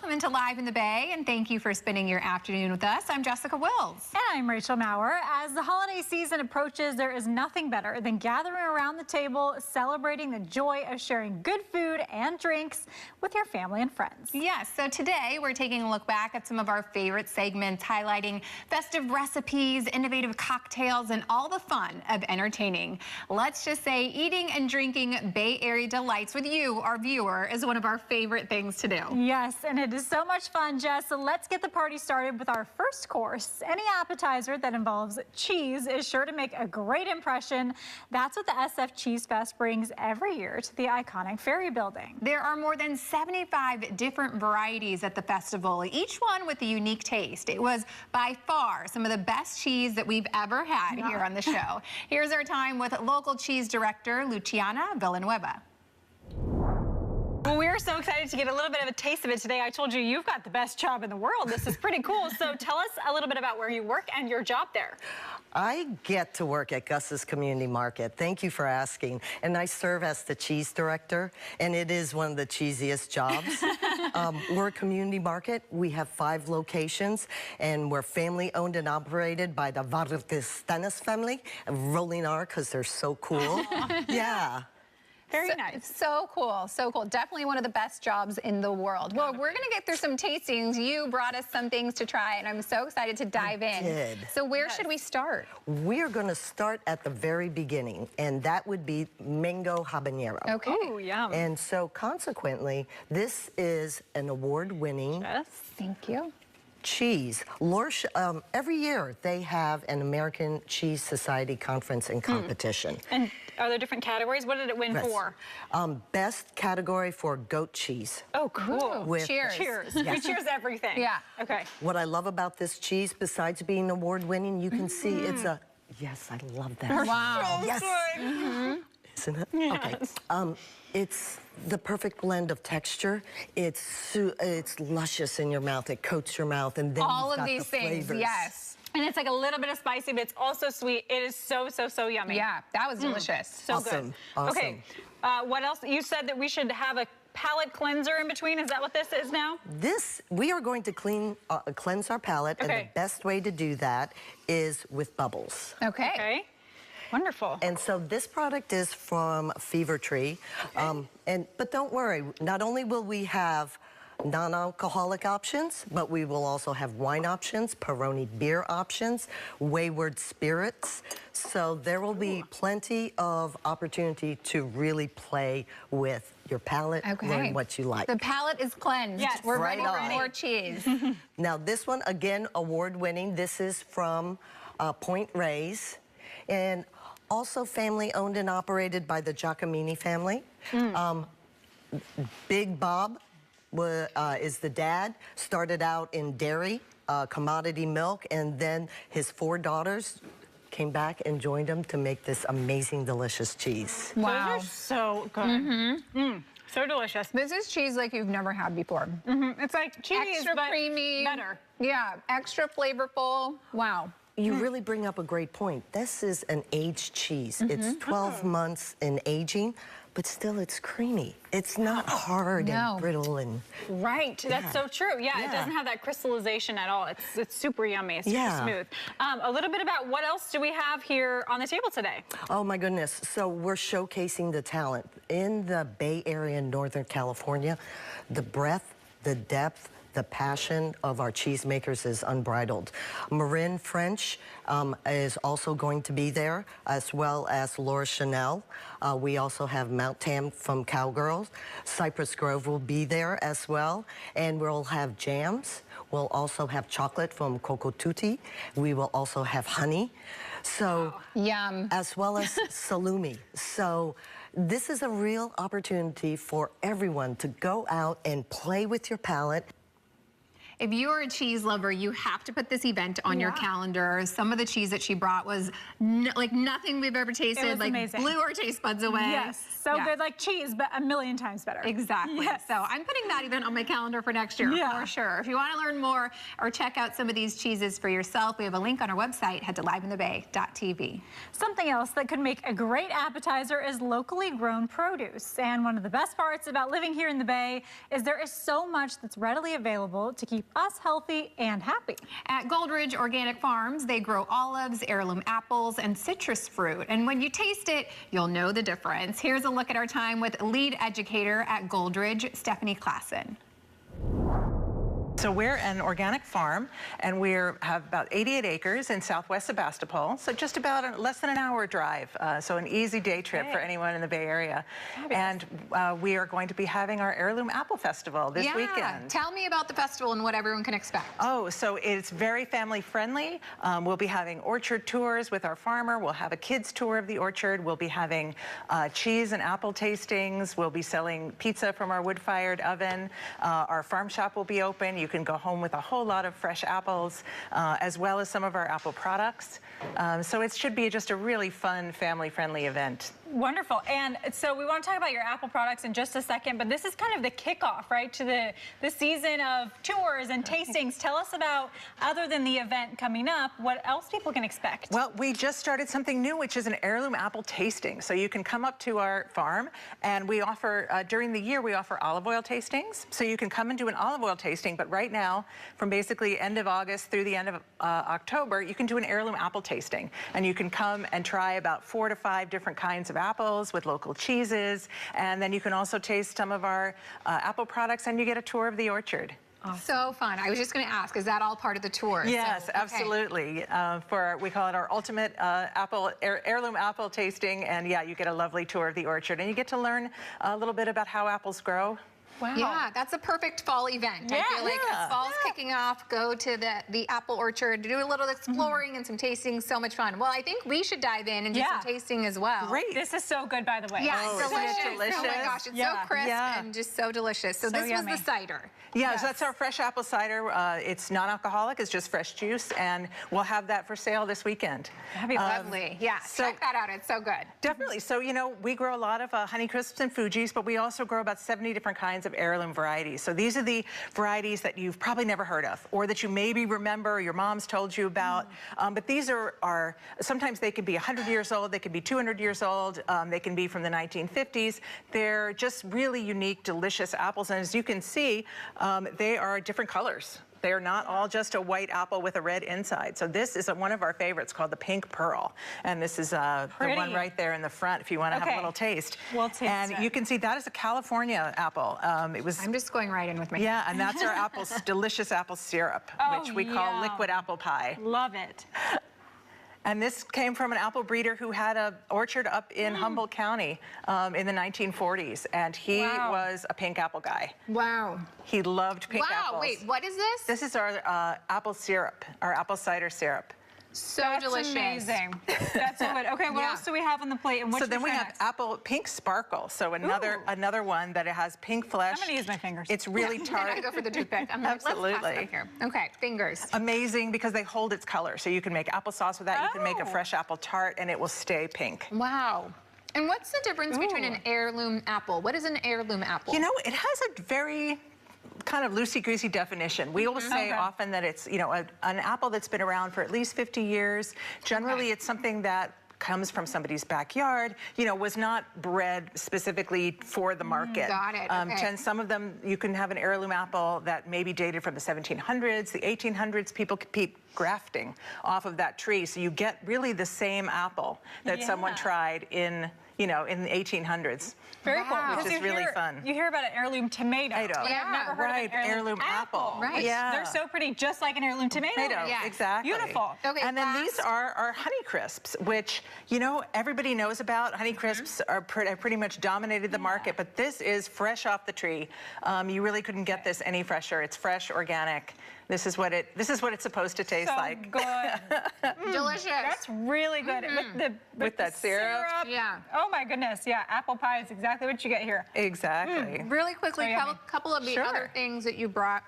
Welcome into Live in the Bay, and thank you for spending your afternoon with us. I'm Jessica Wills. And I'm Rachel Maurer. As the holiday season approaches, there is nothing better than gathering around the table, celebrating the joy of sharing good food and drinks with your family and friends. Yes, so today we're taking a look back at some of our favorite segments, highlighting festive recipes, innovative cocktails, and all the fun of entertaining. Let's just say eating and drinking Bay Area delights with you, our viewer, is one of our favorite things to do. Yes, and it is so much fun, Jess. So let's get the party started with our first course. Any appetizer that involves cheese is sure to make a great impression. That's what the SF Cheese Fest brings every year to the iconic Ferry Building. There are more than 75 different varieties at the festival, each one with a unique taste. It was by far some of the best cheese that we've ever had here on the show. Here's our time with local cheese director Luciana Villanueva. Well, we're so excited to get a little bit of a taste of it today. I told you, you've got the best job in the world. This is pretty cool. So tell us a little bit about where you work and your job there. I get to work at Gus's Community Market. Thank you for asking. And I serve as the cheese director, and it is one of the cheesiest jobs. We're a community market. We have 5 locations, and we're family owned and operated by the Vargas family. Rolling R, because they're so cool. Yeah. Very nice. So cool, so cool. Definitely one of the best jobs in the world. Well, we're going to get through some tastings. You brought us some things to try, and I'm so excited to dive in. Did. So where should we start? We're going to start at the very beginning, and that would be mango habanero. Okay. Ooh, yum. And so consequently, this is an award-winning Yes. Thank you. cheese. Every year they have an American Cheese Society conference and competition. And are there different categories? What did it win Yes. for? Best category for goat cheese. Oh, cool. Ooh, With- cheers. Cheers. Yes. We cheers everything. Yeah. Okay. What I love about this cheese, besides being award-winning, you can see it's a, yes, I love that. Wow. Yes. Good. Isn't it? Okay. It's the perfect blend of texture. It's luscious in your mouth. It coats your mouth, and then All you've of got these the things, flavors. yes. And it's like a little bit of spicy, but it's also sweet. It is so, so, so yummy. Yeah, that was delicious. So Awesome. good. Awesome. Okay. What else? You said that we should have a palate cleanser in between. Is that what this is now? We are going to cleanse our palate, and Okay. the best way to do that is with bubbles. Okay. Okay. Wonderful. And so this product is from Fever Tree. But don't worry, not only will we have non-alcoholic options, but we will also have wine options, Peroni beer options, Wayward spirits. So there will be plenty of opportunity to really play with your palate, Okay. learn what you like. The palate is cleansed. Yes. We're Right ready for on. more cheese. Now this one, again, award-winning. This is from Point Reyes, and also family owned and operated by the Giacomini family. Big Bob is the dad, started out in dairy, commodity milk, and then his 4 daughters came back and joined him to make this amazing, delicious cheese. Wow. Those are so good. So delicious. This is cheese like you've never had before. It's like cheese, Extra but creamy. better. Yeah, extra flavorful. Wow. You really bring up a great point. This is an aged cheese. It's 12 months in aging, but still it's creamy. It's not hard No. and brittle and... Right, that's Yeah. so true. Yeah, Yeah. it doesn't have that crystallization at all. It's super yummy. It's super Yeah. smooth. A little bit about what else do we have here on the table today? Oh my goodness. So we're showcasing the talent in the Bay Area in Northern California. The breadth, the depth, the passion of our cheesemakers is unbridled. Marin French is also going to be there, as well as Laura Chanel. We also have Mount Tam from Cowgirls. Cypress Grove will be there as well. And we'll have jams. We'll also have chocolate from Coco Tutti. We will also have honey. So, Yum. as well as salumi. So this is a real opportunity for everyone to go out and play with your palate. if you are a cheese lover, you have to put this event on your calendar. Some of the cheese that she brought was like nothing we've ever tasted. It was like amazing. Blew our taste buds away. Yes, so good, like cheese, but a million times better. Exactly. Yes. So I'm putting that event on my calendar for next year for sure. If you want to learn more or check out some of these cheeses for yourself, we have a link on our website. Head to liveinthebay.tv. Something else that could make a great appetizer is locally grown produce. And one of the best parts about living here in the Bay is there is so much that's readily available to keep us healthy and happy. At Goldridge Organic Farms, they grow olives, heirloom apples, and citrus fruit. And when you taste it, you'll know the difference. Here's a look at our time with lead educator at Goldridge, Stephanie Klassen. So we're an organic farm, and we have about 88 acres in southwest Sebastopol, so just about less than an hour drive, so an easy day trip for anyone in the Bay Area. And we are going to be having our Heirloom Apple Festival this weekend. Tell me about the festival and what everyone can expect. Oh, so it's very family friendly. We'll be having orchard tours with our farmer. We'll have a kids tour of the orchard. We'll be having cheese and apple tastings. We'll be selling pizza from our wood-fired oven. Our farm shop will be open. You can go home with a whole lot of fresh apples, as well as some of our apple products. So it should be just a really fun, family-friendly event. Wonderful. And so we want to talk about your Apple products in just a second, but this is kind of the kickoff, right, to the season of tours and tastings. Tell us about, other than the event coming up, what else people can expect. Well, we just started something new, which is an heirloom apple tasting. So you can come up to our farm, and we offer, during the year, we offer olive oil tastings. So you can come and do an olive oil tasting, but right now, from basically end of August through the end of October, you can do an heirloom apple tasting. And you can come and try about 4 to 5 different kinds of apples with local cheeses, and then you can also taste some of our apple products, and you get a tour of the orchard. So fun. I was just going to ask, is that all part of the tour? Yes, so, absolutely. We call it our ultimate heirloom apple tasting, and yeah, you get a lovely tour of the orchard, and you get to learn a little bit about how apples grow. Wow. Yeah, that's a perfect fall event. I feel like as fall's kicking off, go to the apple orchard, do a little exploring and some tasting. So much fun. Well, I think we should dive in and do some tasting as well. Great. This is so good, by the way. Yeah, it's delicious. Oh my gosh, it's so crisp and just so delicious. So this was the cider. Yeah, so that's our fresh apple cider. It's non-alcoholic, it's just fresh juice, and we'll have that for sale this weekend. That'd be lovely. Yeah, check that out. It's so good. Definitely. So, you know, we grow a lot of Honeycrisps and Fujis, but we also grow about 70 different kinds of heirloom varieties. So these are the varieties that you've probably never heard of, or that you maybe remember, your mom's told you about. But these are sometimes they can be 100 years old, they can be 200 years old, they can be from the 1950s. They're just really unique, delicious apples, and as you can see, they are different colors. They are not all just a white apple with a red inside. So this is one of our favorites called the Pink Pearl. And this is the one right there in the front if you want to have a little taste. We'll taste and you can see that is a California apple. I'm just going right in with me. Yeah, and that's our delicious apple syrup, which we call liquid apple pie. Love it. And this came from an apple breeder who had an orchard up in Humboldt County in the 1940s, and he was a pink apple guy. Wow. He loved pink apples. Wow, wait, what is this? This is our apple syrup, our apple cider syrup. So delicious. Amazing. That's so good. Okay, what else do we have on the plate? And So then we have apple pink sparkle. So another one that it has pink flesh. I'm gonna use my fingers. It's really tart. I go for the toothpick. I'm like, Absolutely. let's toss it up here. Okay, fingers. Amazing because they hold its color. So you can make applesauce with that. You can make a fresh apple tart, and it will stay pink. Wow. And what's the difference between an heirloom apple? What is an heirloom apple? You know, it has a very kind of loosey-goosey definition. We will say often that it's, you know, an apple that's been around for at least 50 years. Generally, it's something that comes from somebody's backyard, you know, was not bred specifically for the market. Got it. And some of them, you can have an heirloom apple that may be dated from the 1700s, the 1800s. People keep grafting off of that tree, so you get really the same apple that someone tried in, you know, in the 1800s. Very cool. Which is really fun. You hear about an heirloom tomato. Yeah, I've never heard of an heirloom apple. Right. Yeah. They're so pretty, just like an heirloom tomato. Yeah. Exactly. Beautiful. Okay, and then these are our Honeycrisps, which, you know, everybody knows about. Honeycrisps are pretty much dominated the market, but this is fresh off the tree. You really couldn't get this any fresher. It's fresh, organic. This is what it's supposed to taste like. Good. Delicious. That's really good. With that syrup. Yeah. Oh my goodness. Yeah, apple pie is exactly what you get here. Exactly. Really quickly, So couple of the other things that you brought.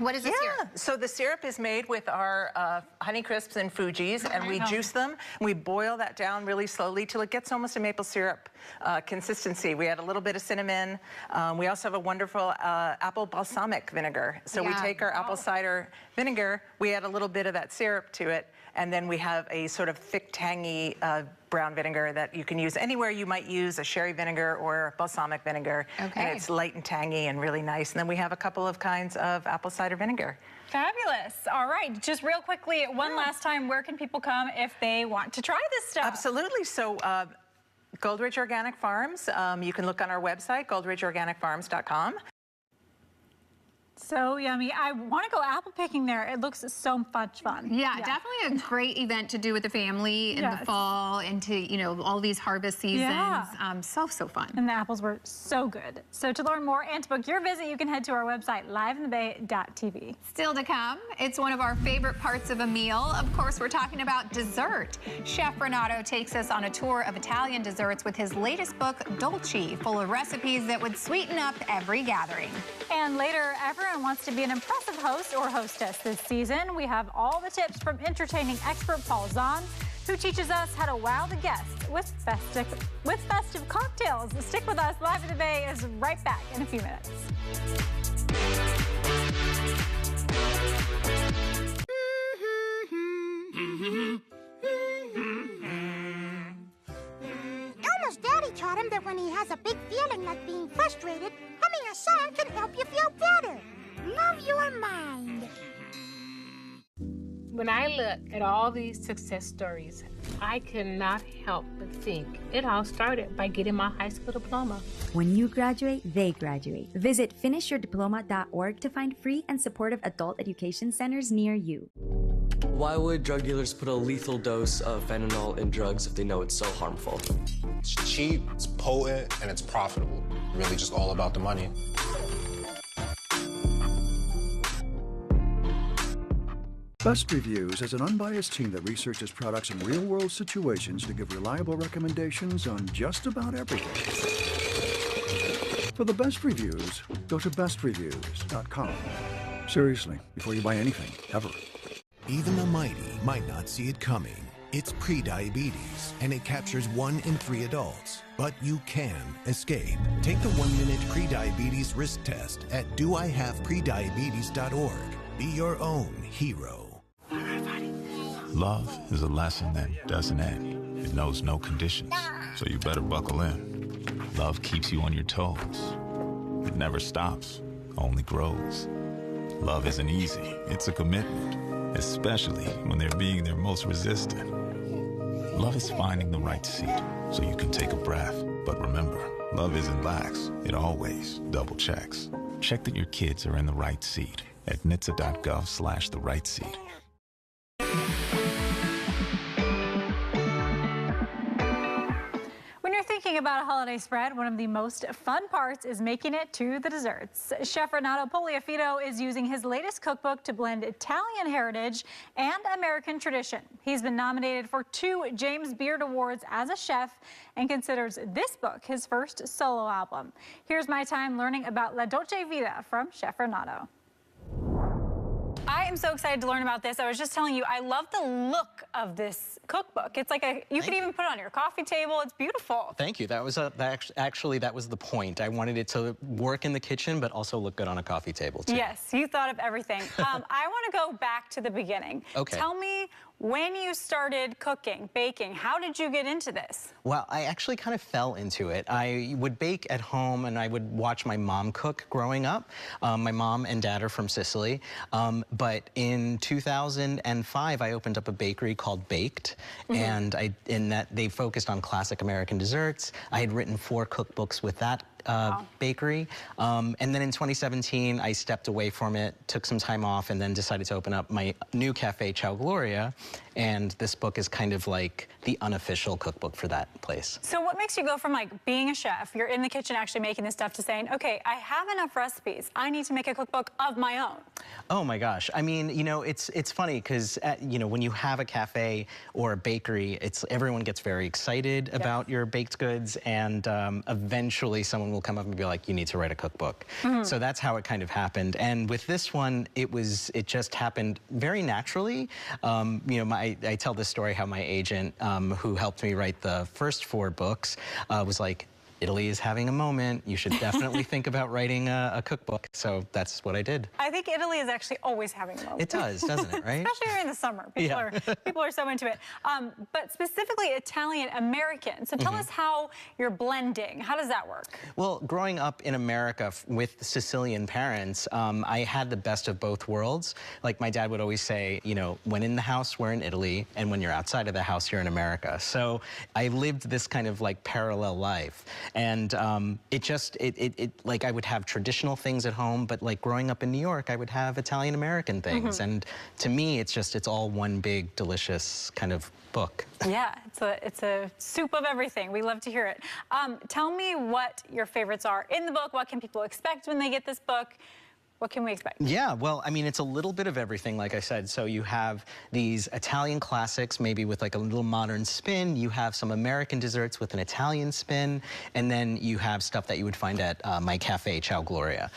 What is this here? So the syrup is made with our Honey Crisps and Fugees, and we juice them. And we boil that down really slowly till it gets almost a maple syrup consistency. We add a little bit of cinnamon. We also have a wonderful apple balsamic vinegar. So we take our apple cider vinegar, we add a little bit of that syrup to it, and then we have a sort of thick, tangy brown vinegar that you can use anywhere you might use a sherry vinegar or balsamic vinegar. Okay. And it's light and tangy and really nice. And then we have a couple of kinds of apple cider vinegar. Fabulous. All right, just real quickly, one last time, where can people come if they want to try this stuff? Absolutely. So Goldridge Organic Farms, you can look on our website, goldridgeorganicfarms.com. So yummy. I want to go apple picking there. It looks so much fun. Yeah, definitely a great event to do with the family in the fall, into, you know, all these harvest seasons. Yeah. So fun. And the apples were so good. So to learn more and to book your visit, you can head to our website, liveinthebay.tv. Still to come, it's one of our favorite parts of a meal. Of course, we're talking about dessert. Chef Renato takes us on a tour of Italian desserts with his latest book, Dolci, full of recipes that would sweeten up every gathering. And later, everyone wants to be an impressive host or hostess this season. We have all the tips from entertaining expert Paul Zahn, who teaches us how to wow the guests with festive cocktails. Stick with us. Live in the Bay is right back in a few minutes. Elmo's daddy taught him that when he has a big feeling like being frustrated, humming a song can help you feel better. Love your mind. When I look at all these success stories, I cannot help but think it all started by getting my high school diploma. When you graduate, they graduate. Visit finishyourdiploma.org to find free and supportive adult education centers near you. Why would drug dealers put a lethal dose of fentanyl in drugs if they know it's so harmful? It's cheap, it's potent, and it's profitable. Really just all about the money. Best Reviews is an unbiased team that researches products in real-world situations to give reliable recommendations on just about everything. For the best reviews, go to bestreviews.com. Seriously, before you buy anything, ever. Even the mighty might not see it coming. It's prediabetes, and it captures 1 in 3 adults. But you can escape. Take the 1-minute prediabetes risk test at doihaveprediabetes.org. Be your own hero. Love is a lesson that doesn't end. It knows no conditions, so you better buckle in. Love keeps you on your toes. It never stops, only grows. Love isn't easy, it's a commitment, especially when they're being their most resistant. Love is finding the right seat so you can take a breath. But remember, love isn't lax, it always double checks. Check that your kids are in the right seat at nhtsa.gov/the right seat. When you're thinking about a holiday spread, one of the most fun parts is making it to the desserts. Chef Renato Poliafito is using his latest cookbook to blend Italian heritage and American tradition. He's been nominated for 2 James Beard Awards as a chef and considers this book his first solo album. Here's my time learning about La Dolce Vita from Chef Renato. I am so excited to learn about this. I was just telling you, I love the look of this cookbook. It's like you could even put it on your coffee table. It's beautiful. Thank you. That was actually that was the point. I wanted it to work in the kitchen, but also look good on a coffee table too. Yes, you thought of everything. I want to go back to the beginning. Okay. Tell me when you started cooking, baking. How did you get into this? Well, I actually kind of fell into it. I would bake at home, and I would watch my mom cook growing up. My mom and dad are from Sicily, but in 2005, I opened up a bakery called Baked, and in that they focused on classic American desserts. I had written 4 cookbooks with that bakery. And then in 2017, I stepped away from it, took some time off, and then decided to open up my new cafe, Ciao Gloria. And this book is kind of like the unofficial cookbook for that place. So what makes you go from like being a chef, you're in the kitchen actually making this stuff, to saying, okay, I have enough recipes, I need to make a cookbook of my own? Oh my gosh. I mean, you know, it's funny because, you know, when you have a cafe or a bakery, everyone gets very excited about your baked goods, and eventually someone someone will come up and be like, you need to write a cookbook. So that's how it kind of happened. And with this one, it just happened very naturally. You know, I tell this story how my agent, who helped me write the first 4 books, was like, Italy is having a moment. You should definitely think about writing a cookbook. So that's what I did. I think Italy is actually always having a moment. It does, doesn't it, right? Especially during the summer. People are so into it. But specifically Italian-American. So tell us how you're blending. How does that work? Well, growing up in America with Sicilian parents, I had the best of both worlds. Like my dad would always say, you know, when in the house, we're in Italy, and when you're outside of the house, you're in America. So I lived this kind of like parallel life. And like I would have traditional things at home, but like growing up in New York, I would have Italian-American things. And to me, it's all one big, delicious kind of book. Yeah, it's a soup of everything. We love to hear it. Tell me what your favorites are in the book. What can people expect when they get this book? What can we expect? Yeah, well, I mean, it's a little bit of everything, like I said. So you have these Italian classics, maybe with like a little modern spin. You have some American desserts with an Italian spin. And then you have stuff that you would find at my cafe, Ciao Gloria.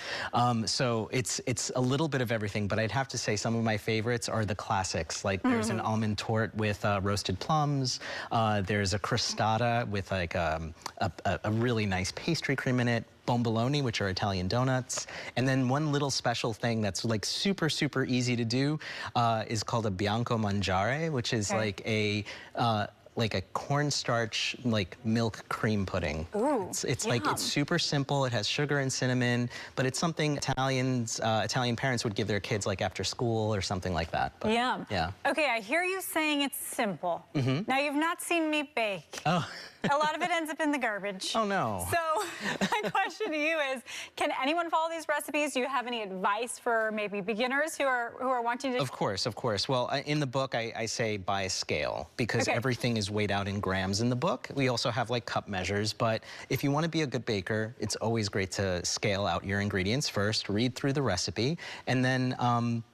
So it's a little bit of everything, but I'd have to say some of my favorites are the classics. Like there's an almond torte with roasted plums. There's a crostata with like a really nice pastry cream in it. Bomboloni, which are Italian donuts. And then one little special thing that's like super, super easy to do is called a bianco mangiare, which is like a cornstarch like milk cream pudding. Ooh, it's like it's super simple. It has sugar and cinnamon, but it's something Italian parents would give their kids like after school or something like that. But, yeah. Okay, I hear you saying it's simple. Now you've not seen me bake. Oh. A lot of it ends up in the garbage. Oh no. So my question to you is, can anyone follow these recipes? Do you have any advice for maybe beginners who are wanting to? Of course. Well, in the book, I say by scale, because everything is weighed out in grams in the book. We also have like cup measures, but if you want to be a good baker, it's always great to scale out your ingredients first, read through the recipe, and then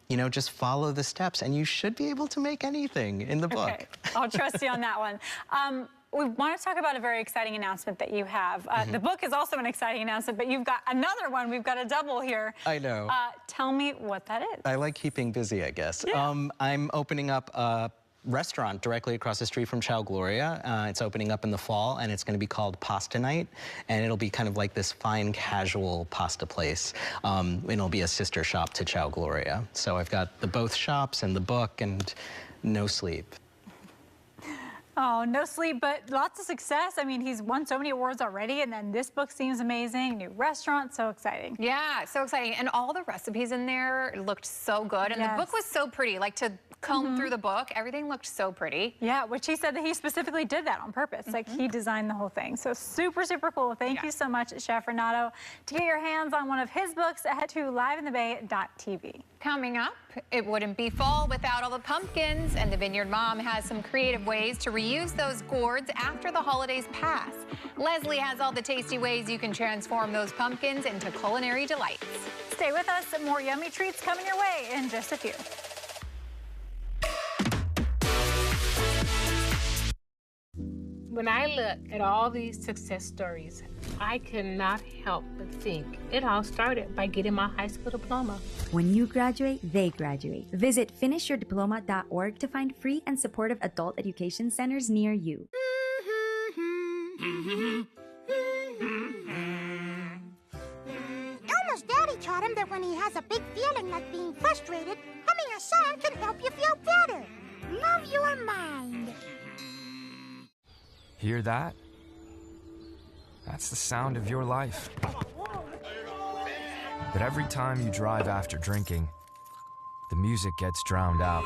you know, just follow the steps, and you should be able to make anything in the book. Okay, I'll trust you on that one. We want to talk about a very exciting announcement that you have. The book is also an exciting announcement, but you've got another one. We've got a double here. I know. Tell me what that is. I like keeping busy, I guess. Yeah. I'm opening up a restaurant directly across the street from Ciao Gloria. It's opening up in the fall, and it's going to be called Pasta Night, and it'll be kind of like this fine, casual pasta place. And it'll be a sister shop to Ciao Gloria. So I've got both shops and the book and no sleep. Oh, no sleep, but lots of success. I mean, he's won so many awards already, and then this book seems amazing. New restaurant, so exciting. Yeah, so exciting. And all the recipes in there looked so good. And the book was so pretty. Like, to comb through the book, everything looked so pretty. Yeah, which he said that he specifically did that on purpose. Like, he designed the whole thing. So super, super cool. Thank you so much, Chef Renato. To get your hands on one of his books, head to liveinthebay.tv. Coming up, it wouldn't be fall without all the pumpkins, and the Vineyard Mom has some creative ways to reuse those gourds after the holidays pass. Leslie has all the tasty ways you can transform those pumpkins into culinary delights. Stay with us, more yummy treats coming your way in just a few. When I look at all these success stories, I cannot help but think it all started by getting my high school diploma. When you graduate, they graduate. Visit finishyourdiploma.org to find free and supportive adult education centers near you. Elmo's daddy taught him that when he has a big feeling like being frustrated, humming a song can help you feel better. Love your mind. Hear that? That's the sound of your life. But every time you drive after drinking, the music gets drowned out.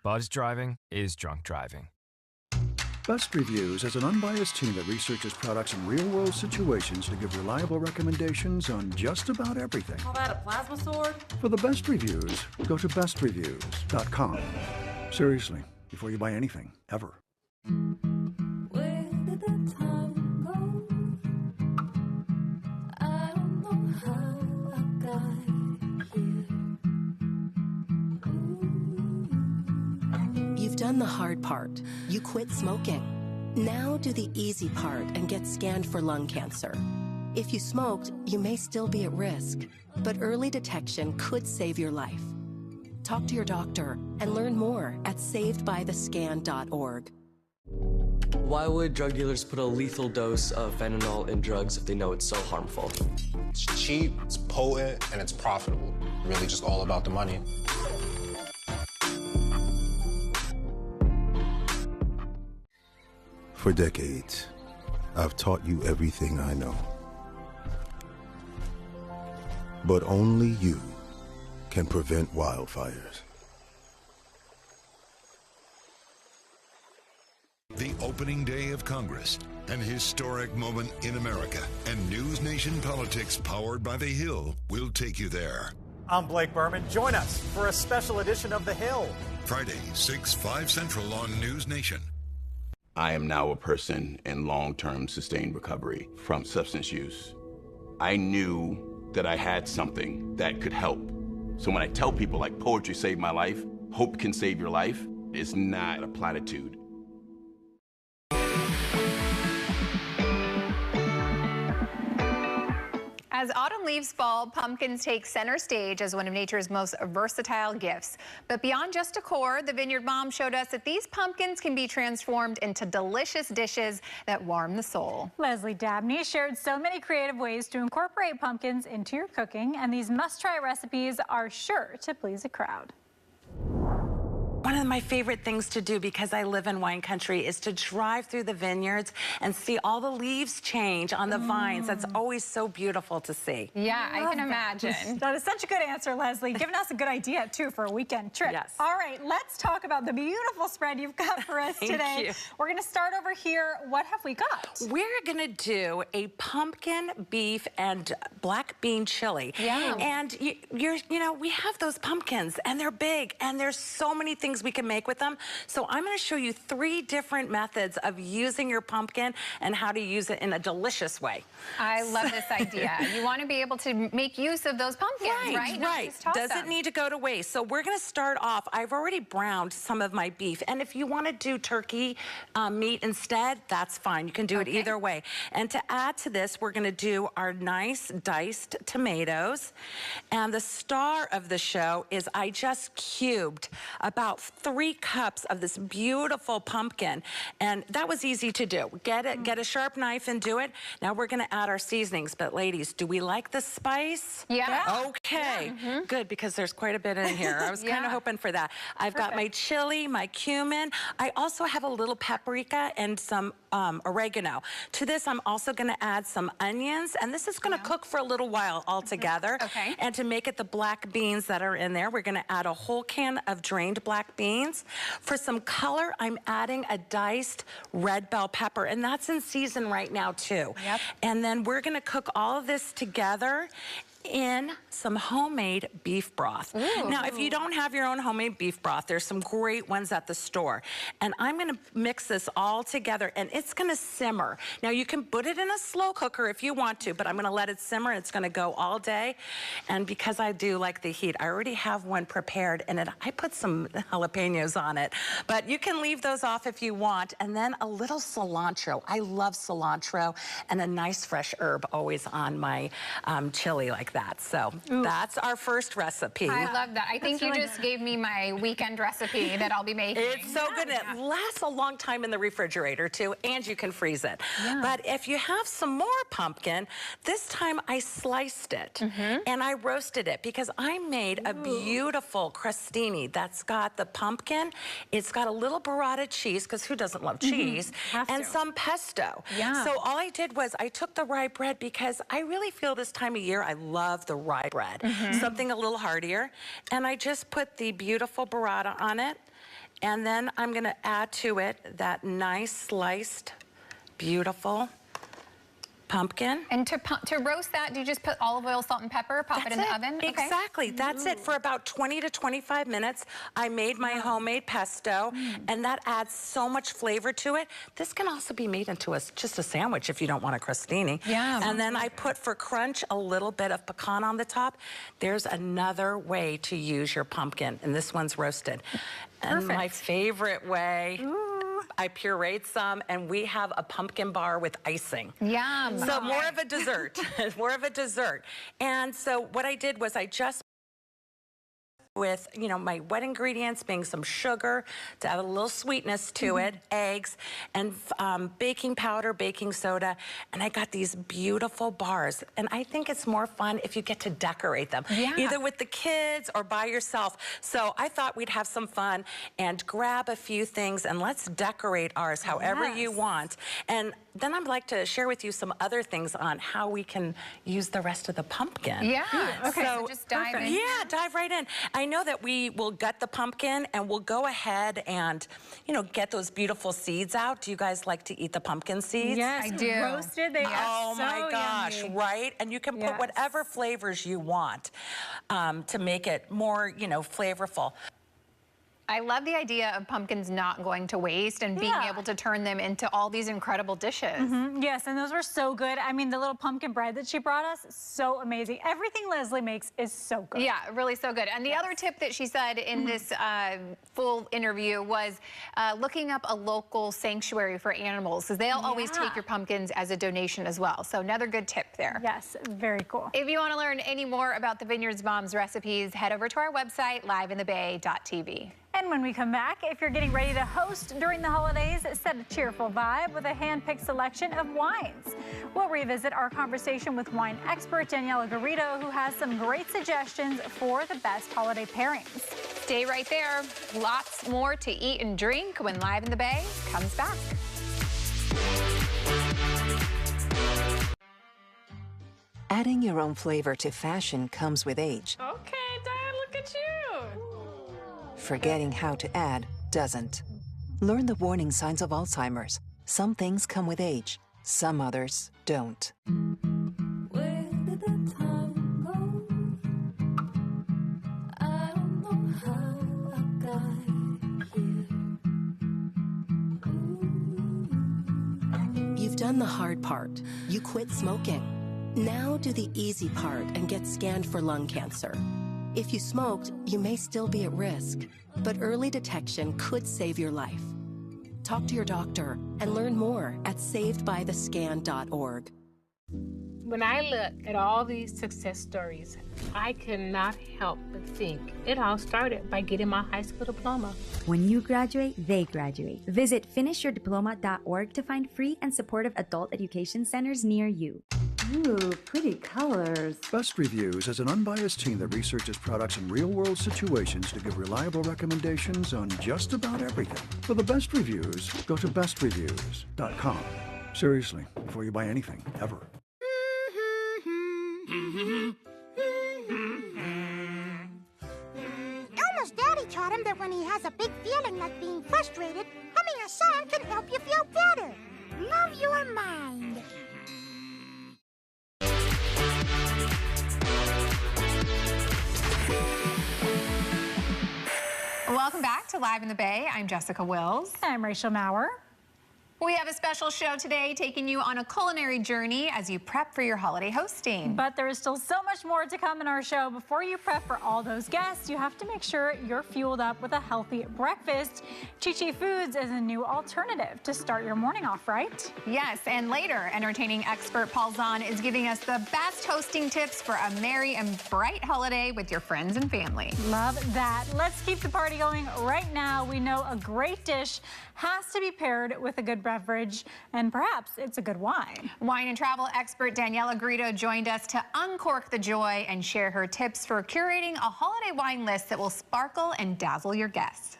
Buzz driving is drunk driving. Best Reviews is an unbiased team that researches products in real-world situations to give reliable recommendations on just about everything. Call that a plasma sword? For the best reviews, go to bestreviews.com. Seriously, before you buy anything, ever. Where did the time go? I don't know how I got here. You've done the hard part. You quit smoking. Now do the easy part and get scanned for lung cancer. If you smoked, you may still be at risk, but early detection could save your life. Talk to your doctor and learn more at savedbythescan.org. Why would drug dealers put a lethal dose of fentanyl in drugs if they know it's so harmful? It's cheap, it's potent, and it's profitable. Really just all about the money. For decades, I've taught you everything I know. But only you can prevent wildfires. The opening day of Congress, an historic moment in America, and News Nation politics powered by The Hill will take you there. I'm Blake Berman. Join us for a special edition of The Hill. Friday, 6, 5 Central on News Nation. I am now a person in long-term sustained recovery from substance use. I knew that I had something that could help. So when I tell people like poetry saved my life, hope can save your life, it's not a platitude. As autumn leaves fall, pumpkins take center stage as one of nature's most versatile gifts. But beyond just decor, the Vineyard Mom showed us that these pumpkins can be transformed into delicious dishes that warm the soul. Leslie Dabney shared so many creative ways to incorporate pumpkins into your cooking, and these must-try recipes are sure to please a crowd. One of my favorite things to do, because I live in wine country, is to drive through the vineyards and see all the leaves change on the vines. That's always so beautiful to see. Yeah, I can imagine. That is such a good answer, Leslie. Giving us a good idea, too, for a weekend trip. Yes. All right, let's talk about the beautiful spread you've got for us Thank today. you. We're going to start over here. What have we got? We're going to do a pumpkin, beef, and black bean chili. Yeah. And you know, we have those pumpkins, and they're big, and there's so many things we can make with them. So I'm going to show you 3 different methods of using your pumpkin and how to use it in a delicious way. I love this idea. You want to be able to make use of those pumpkins, right? Not Right. just toss Doesn't them. need to go to waste. So we're going to start off. I've already browned some of my beef, and if you want to do turkey meat instead, that's fine. You can do it either way. And to add to this, we're going to do our nice diced tomatoes. And the star of the show is I just cubed about 3 cups of this beautiful pumpkin, and that was easy to do. Get a sharp knife and do it. Now we're going to add our seasonings, but ladies, do we like the spice? Yeah. Okay, good, because there's quite a bit in here. I was kind of hoping for that. I've got my chili, my cumin. I also have a little paprika and some oregano. To this, I'm also going to add some onions, and this is going to cook for a little while all together. Okay. And to make it the black beans that are in there, we're going to add a whole can of drained black beans. For some color, I'm adding a diced red bell pepper, and that's in season right now too. Yep. And then we're going to cook all of this together in some homemade beef broth. Ooh. Now, if you don't have your own homemade beef broth, there's some great ones at the store. And I'm gonna mix this all together, and it's gonna simmer. Now, you can put it in a slow cooker if you want to, but I'm gonna let it simmer. It's gonna go all day. And because I do like the heat, I already have one prepared, and I put some jalapenos on it. But you can leave those off if you want. And then a little cilantro. I love cilantro, and a nice fresh herb always on my chili like that. So that's our first recipe. I love that. I think you just gave me my weekend recipe that I'll be making. It's so good. It lasts a long time in the refrigerator too, and you can freeze it. But if you have some more pumpkin, this time I sliced it and I roasted it because I made a beautiful crostini that's got the pumpkin. It's got a little burrata cheese, because who doesn't love cheese, and some pesto. So all I did was I took the rye bread, because I really feel this time of year I love the rye bread, something a little heartier. And I just put the beautiful burrata on it. And then I'm going to add to it that nice sliced, beautiful pumpkin. And to roast that, do you just put olive oil, salt, and pepper, pop it in the oven? Exactly. That's it. For about 20 to 25 minutes, I made my homemade pesto, and that adds so much flavor to it. This can also be made into just a sandwich if you don't want a crostini. And then I put, for crunch, a little bit of pecan on the top. There's another way to use your pumpkin, and this one's roasted. And my favorite way, I pureed some, and we have a pumpkin bar with icing. Yum. So more of a dessert, more of a dessert. And so what I did was I just with, you know, my wet ingredients being some sugar to add a little sweetness to it, eggs, and baking powder, baking soda, and I got these beautiful bars. And I think it's more fun if you get to decorate them, either with the kids or by yourself. So I thought we'd have some fun and grab a few things and let's decorate ours however you want. And then I'd like to share with you some other things on how we can use the rest of the pumpkin. Yeah. Okay, so just dive in. Yeah, dive right in. I know that we will gut the pumpkin and we'll go ahead and, you know, get those beautiful seeds out. Do you guys like to eat the pumpkin seeds? Yes, I do. Roasted, they are so my gosh, yummy. right? And you can put whatever flavors you want to make it more, you know, flavorful. I love the idea of pumpkins not going to waste and being able to turn them into all these incredible dishes. Yes, and those were so good. I mean, the little pumpkin bread that she brought us, so amazing. Everything Leslie makes is so good. Yeah, really so good. And the other tip that she said in this full interview was looking up a local sanctuary for animals, because they'll always take your pumpkins as a donation as well. So another good tip there. Yes, very cool. If you want to learn any more about the Vineyards Mom's recipes, head over to our website, liveinthebay.tv. And when we come back, if you're getting ready to host during the holidays, set a cheerful vibe with a hand-picked selection of wines. We'll revisit our conversation with wine expert Daniela Garrido, who has some great suggestions for the best holiday pairings. Stay right there. Lots more to eat and drink when Live in the Bay comes back. Adding your own flavor to fashion comes with age. Okay, Diane, look at you. Forgetting how to add doesn't. Learn the warning signs of Alzheimer's. Some things come with age, some others don't. Where did the time go? I don't know how I got here. You've done the hard part. You quit smoking. Now do the easy part and get scanned for lung cancer. If you smoked, you may still be at risk, but early detection could save your life. Talk to your doctor and learn more at savedbythescan.org. When I look at all these success stories, I cannot help but think it all started by getting my high school diploma. When you graduate, they graduate. Visit finishyourdiploma.org to find free and supportive adult education centers near you. Ooh, pretty colors. Best Reviews is an unbiased team that researches products in real-world situations to give reliable recommendations on just about everything. For the best reviews, go to bestreviews.com. Seriously, before you buy anything, ever. Elmo's daddy taught him that when he has a big feeling like being frustrated, humming a song can help you feel better. Love your mind. Welcome back to Live in the Bay. I'm Jessica Wills. I'm Rachel Maurer. We have a special show today taking you on a culinary journey as you prep for your holiday hosting. But there is still so much more to come in our show. Before you prep for all those guests, you have to make sure you're fueled up with a healthy breakfast. Chi-Chi Foods is a new alternative to start your morning off, right? Yes, and later, entertaining expert Paul Zahn is giving us the best hosting tips for a merry and bright holiday with your friends and family. Love that. Let's keep the party going right now. We know a great dish has to be paired with a good beverage, and perhaps it's a good wine. Wine and travel expert Daniela Garrido joined us to uncork the joy and share her tips for curating a holiday wine list that will sparkle and dazzle your guests.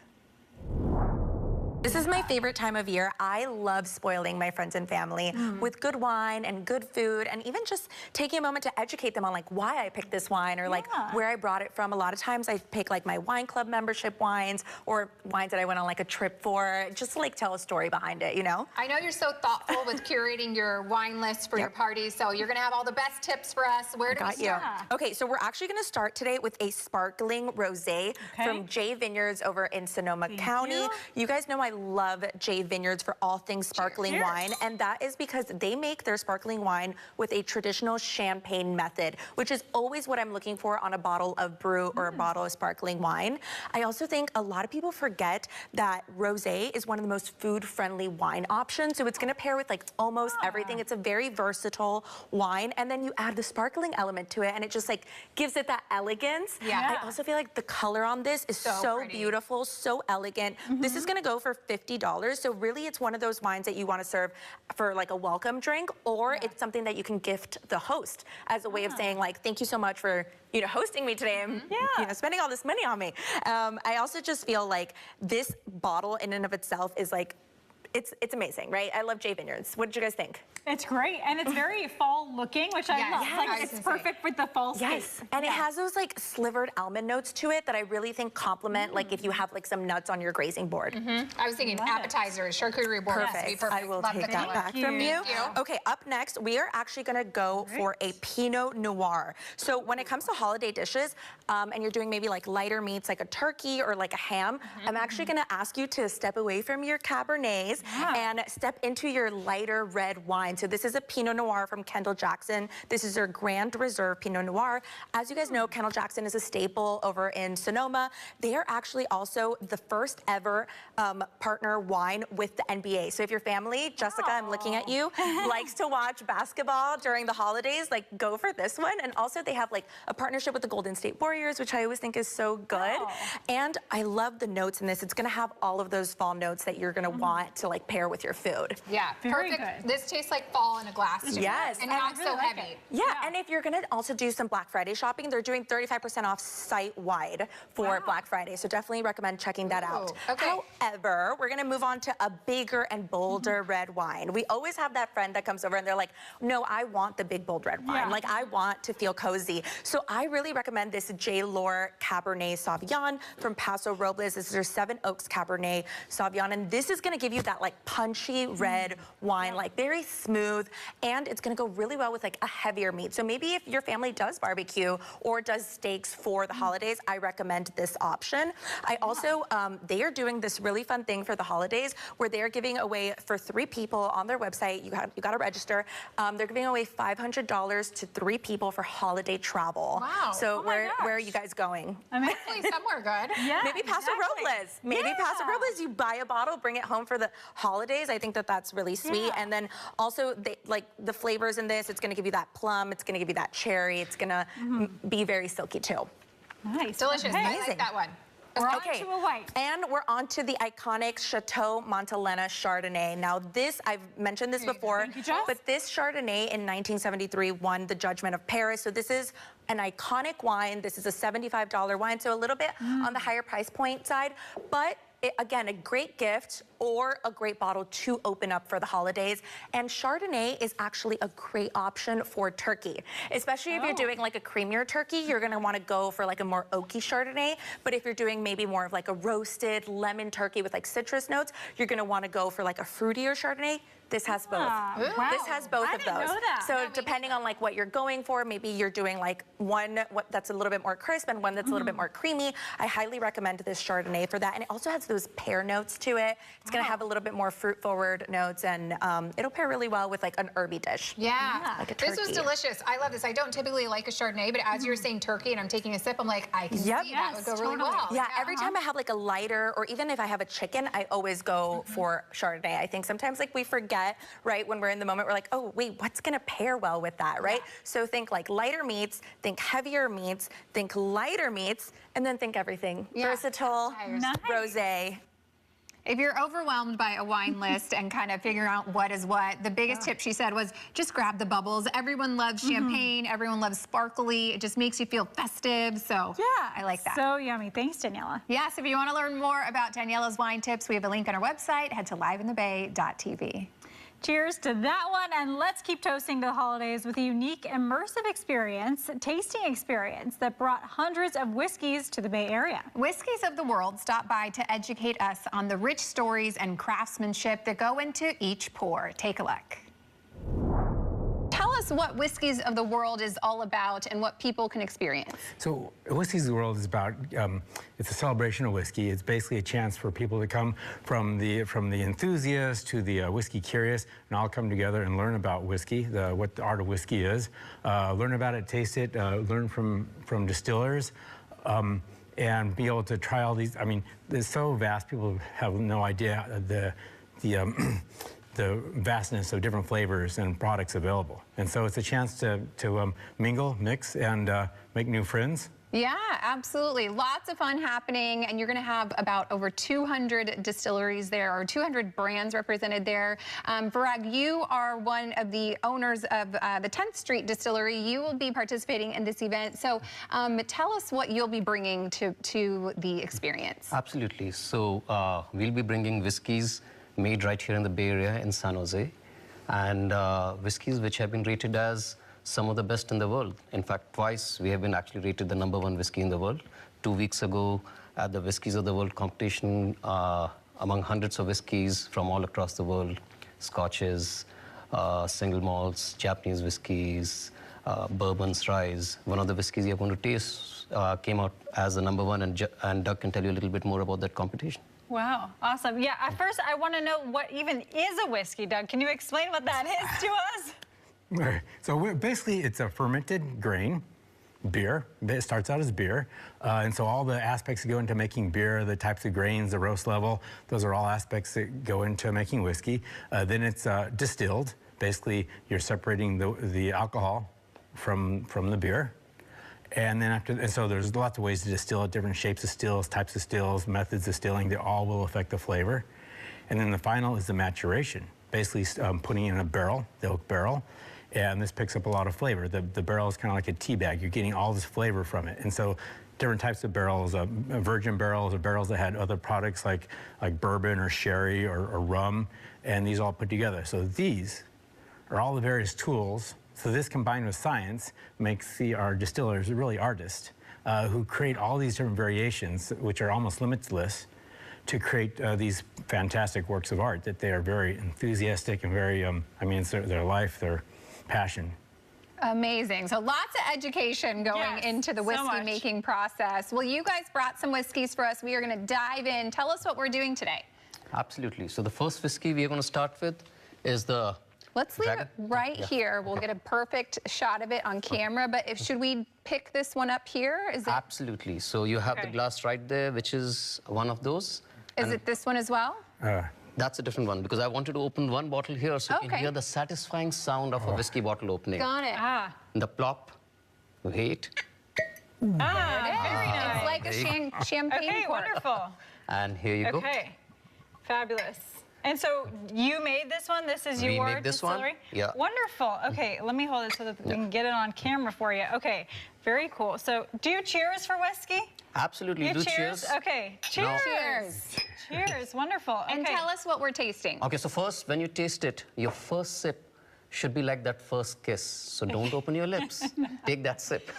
This is my favorite time of year. I love spoiling my friends and family with good wine and good food, and even just taking a moment to educate them on like why I picked this wine or like where I brought it from. A lot of times I pick like my wine club membership wines or wines that I went on like a trip for, just to like tell a story behind it, you know? I know you're so thoughtful with curating your wine list for your parties, so you're gonna have all the best tips for us. Where do we start? Okay, so we're actually gonna start today with a sparkling rosé from J Vineyards over in Sonoma County. You guys know I love J Vineyards for all things sparkling wine, and that is because they make their sparkling wine with a traditional champagne method, which is always what I'm looking for on a bottle of brew or a bottle of sparkling wine. I also think a lot of people forget that rosé is one of the most food-friendly wine options, so it's gonna pair with like almost everything. It's a very versatile wine, and then you add the sparkling element to it, and it just like gives it that elegance. I also feel like the color on this is so beautiful, so elegant. This is gonna go for $50, so really it's one of those wines that you wanna serve for like a welcome drink, or it's something that you can gift the host as a way of saying like, thank you so much for hosting me today and spending all this money on me. I also just feel like this bottle in and of itself is like, it's amazing, right? I love J Vineyards. What did you guys think? It's great, and it's very fall looking, which I love. Like, it's perfect with the fall space. And it has those like slivered almond notes to it that I really think complement like if you have like some nuts on your grazing board. I was thinking appetizers, charcuterie board. Perfect. I will take that back from you. Okay, up next, we are actually gonna go for a Pinot Noir. So when it comes to holiday dishes, and you're doing maybe like lighter meats, like a turkey or like a ham, I'm actually gonna ask you to step away from your Cabernets and step into your lighter red wine. So this is a Pinot Noir from Kendall Jackson. This is their Grand Reserve Pinot Noir. As you guys know, Kendall Jackson is a staple over in Sonoma. They are actually also the first ever partner wine with the NBA. So if your family, Jessica, I'm looking at you, likes to watch basketball during the holidays, like go for this one. And also they have like a partnership with the Golden State Warriors, which I always think is so good. And I love the notes in this. It's gonna have all of those fall notes that you're gonna want to like pair with your food. Yeah, perfect. This tastes like fall in a glass to me. And not so heavy. And if you're gonna also do some Black Friday shopping, they're doing 35% off site-wide for Black Friday. So definitely recommend checking that out. However, we're gonna move on to a bigger and bolder red wine. We always have that friend that comes over and they're like, no, I want the big, bold red wine. Like I want to feel cozy. So I really recommend this J. Lore Cabernet Sauvignon from Paso Robles. This is their 7 Oaks Cabernet Sauvignon. And this is gonna give you that like punchy red wine, like very smooth, and it's gonna go really well with like a heavier meat. So maybe if your family does barbecue or does steaks for the holidays, I recommend this option. I also, they are doing this really fun thing for the holidays where they're giving away for 3 people on their website, you gotta register, they're giving away $500 to 3 people for holiday travel. Wow. So where are you guys going? Hopefully somewhere good. Maybe Paso Robles. Maybe Paso Robles, you buy a bottle, bring it home for the holidays. I think that that's really sweet. And then also like the flavors in this, it's gonna give you that plum, it's gonna give you that cherry, it's gonna be very silky too. Nice. Delicious. I like that one. We're on to a white. And we're on to the iconic Chateau Montelena Chardonnay. Now this, I've mentioned this before, but this Chardonnay in 1973 won the Judgment of Paris. So this is an iconic wine. This is a $75 wine, so a little bit on the higher price point side, but again, a great gift or a great bottle to open up for the holidays. And Chardonnay is actually a great option for turkey, especially if you're doing like a creamier turkey, you're gonna wanna go for like a more oaky Chardonnay. But if you're doing maybe more of like a roasted lemon turkey with like citrus notes, you're gonna wanna go for like a fruitier Chardonnay. This has both. This has both of those. So depending on like what you're going for, maybe you're doing like one that's a little bit more crisp and one that's a little bit more creamy. I highly recommend this Chardonnay for that. And it also has those pear notes to it. It's gonna have a little bit more fruit forward notes, and it'll pair really well with like an herby dish. Like a turkey. This was delicious. I love this. I don't typically like a Chardonnay, but as you're saying turkey and I'm taking a sip, I'm like, I can see that would go really well. Yeah, every time I have like a lighter, or even if I have a chicken, I always go for Chardonnay. I think sometimes like we forget, right, when we're in the moment, we're like, oh, wait, what's gonna pair well with that, right? So think like lighter meats, think heavier meats, think lighter meats, and then think everything. Versatile, rosé. If you're overwhelmed by a wine list and kind of figuring out what is what, the biggest tip she said was just grab the bubbles. Everyone loves champagne. Everyone loves sparkly. It just makes you feel festive. So I like that. So yummy. Thanks, Daniela. Yes, if you want to learn more about Daniela's wine tips, we have a link on our website. Head to liveinthebay.tv. Cheers to that one, and let's keep toasting the holidays with a unique immersive experience, tasting experience that brought hundreds of whiskeys to the Bay Area. Whiskeys of the World stopped by to educate us on the rich stories and craftsmanship that go into each pour. Take a look. Tell us what Whiskeys of the World is all about and what people can experience. So Whiskeys of the World is about, it's a celebration of whiskey. It's basically a chance for people to come from the enthusiast to the whiskey curious and all come together and learn about whiskey, what the art of whiskey is, learn about it, taste it, learn from distillers, and be able to try all these. I mean, it's so vast, people have no idea the vastness of different flavors and products available. And so it's a chance to mingle, mix, and make new friends. Yeah, absolutely. Lots of fun happening, and you're going to have about over 200 distilleries there, or 200 brands represented there. Virag, you are one of the owners of the 10th Street Distillery. You will be participating in this event. So tell us what you'll be bringing to the experience. Absolutely. So we'll be bringing whiskeys made right here in the Bay Area in San Jose, and whiskeys which have been rated as some of the best in the world. In fact, twice we have been actually rated the #1 whiskey in the world. 2 weeks ago at the Whiskeys of the World competition, among hundreds of whiskeys from all across the world, scotches, single malts, Japanese whiskeys, bourbons, ryes. One of the whiskeys you're going to taste came out as the #1, and Doug can tell you a little bit more about that competition. Wow, awesome. Yeah, at first I want to know what even is a whiskey, Doug. Can you explain what that is to us? So basically, it's a fermented grain, beer. It starts out as beer. And so all the aspects that go into making beer, the types of grains, the roast level, those are all aspects that go into making whiskey. Then it's distilled. Basically, you're separating the alcohol from the beer. And then so there's lots of ways to distill it, different shapes of stills, types of stills, methods of distilling. They all will affect the flavor. And then the final is the maturation. Basically putting it in a barrel, the oak barrel. And this picks up a lot of flavor. The barrel is kind of like a tea bag. You're getting all this flavor from it. And so different types of barrels, virgin barrels, or barrels that had other products like bourbon or sherry or rum, and these all put together. So these are all the various tools. So this combined with science makes our distillers really artists who create all these different variations, which are almost limitless, to create these fantastic works of art that they are very enthusiastic and very, I mean, it's their life, their passion. Amazing. So lots of education going into the whiskey making process. Well, you guys brought some whiskeys for us. We are going to dive in. Tell us what we're doing today. Absolutely. So the first whiskey we are going to start with is the... Let's leave it right here. We'll get a perfect shot of it on camera. But should we pick this one up here? Is it... Absolutely. So you have the glass right there, which is one of those. Is it this one as well? That's a different one, because I wanted to open one bottle here so you can hear the satisfying sound of a whiskey bottle opening. Got it. The plop. Wait. Very nice. It's like a champagne Okay, cork. wonderful. And here you go. Okay, fabulous. And so you made this one? This is your made this distillery? one. Yeah. Wonderful. Okay, let me hold it so that we can get it on camera for you. Okay, very cool. So do you cheers for whiskey? Absolutely. You do cheers? Okay, cheers. Cheers. Cheers, wonderful. Okay. And tell us what we're tasting. Okay, so first, when you taste it, your first sip should be like that first kiss. So don't open your lips. Take that sip.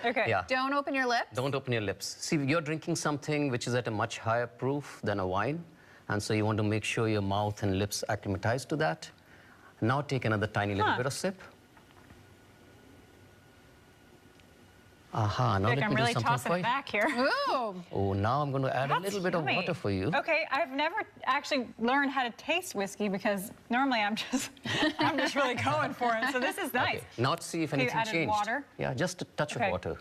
Okay. Yeah. Don't open your lips? Don't open your lips. See, you're drinking something which is at a much higher proof than a wine. And so you want to make sure your mouth and lips acclimatize to that. Now take another tiny little bit of sip. Aha, now let I'm me really do something tossing for it you. back here. Ooh. Oh, now I'm going to add a little bit of water for you. Okay, I've never actually learned how to taste whiskey because normally I'm just really going for it. So this is nice. Okay. Now to see if anything added changed. water? Yeah, just a touch of water.